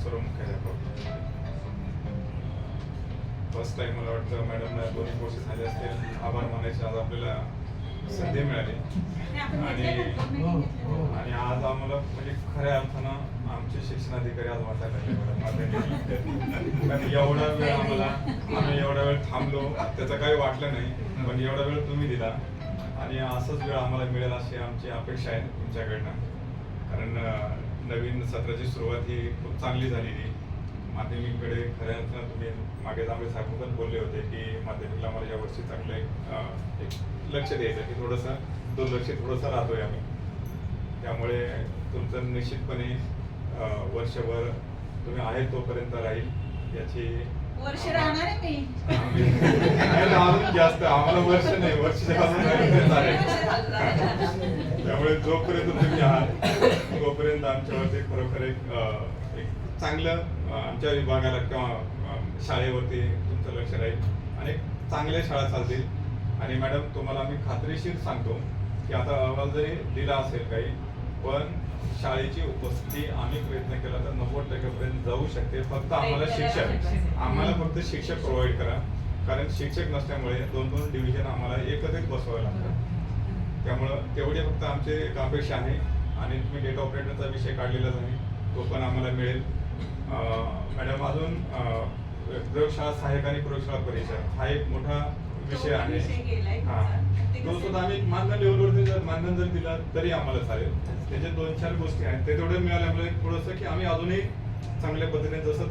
सर्व मुख्याध्यापक. First time मला वाटतं मॅडमला 2 वर्ष झाले असतील आभार मानायचे आज आपल्याला संधी मिळाली. आणि आज आम्हाला म्हणजे खऱ्या अर्थानं आमचे शिक्षणाधिकारी आज वाटायला लागले. एवढा वेळ आम्ही एवढा वेळ थांबलो त्याचं काही वाटलं नाही, पण एवढा वेळ तुम्ही दिला आणि असंच वेळ आम्हाला मिळेल अशी आमची अपेक्षा आहे तुमच्याकडनं. कारण नवीन सत्राची सुरुवात ही खूप चांगली झालेली. माध्यमिककडे खऱ्या अर्थानं तुम्ही मागे जांभळे साहेब पण बोलले होते की माध्यमिकला मला यावर्षी चांगलं एक लक्ष द्यायचं की थोडंसं दुर्लक्षित राहतोय आम्ही. त्यामुळे तुमचं निश्चितपणे वर्षभर तुम्ही आहे तोपर्यंत राहील याची वर्ष राहणार आहे मी. अजून जास्त आम्हाला वर्ष नाही, वर्ष त्यामुळे जोपर्यंत तुम्ही आहात तोपर्यंत आमच्यावरती खरोखर एक चांगलं आमच्या विभागाला किंवा शाळेवरती तुमचं लक्ष राहील आणि चांगल्या शाळा चालतील. आणि मॅडम तुम्हाला आम्ही खात्रीशीर सांगतो की आता अहवाल जरी दिला असेल काही, पण शाळेची उपस्थिती आम्ही प्रयत्न केला तर 90% पर्यंत जाऊ शकते. फक्त आम्हाला फक्त शिक्षक प्रोव्हाइड करा. कारण शिक्षक नसल्यामुळे 2-2 डिव्हिजन आम्हाला एकत्रित बसवावे लागतात. त्यामुळं तेवढी फक्त आमची एक अपेक्षा आहे. आणि तुम्ही डेटा ऑपरेटरचा विषय काढलेलाच आहे, तो पण आम्हाला मिळेल. मॅडम अजून प्रयोगशाळा सहाय्यक आणि प्रयोगशाळा परिचय हा एक मोठा विषय आहे. तो सुद्धा आम्ही मानधन लेवलवरती जर मानधन जर दिला तरी आम्हाला चालेल. त्याच्या 2-4 गोष्टी आहेत ते तेवढे मिळाल्यामुळे थोडंसं की आम्ही अजूनही चांगल्या पद्धतीने जसं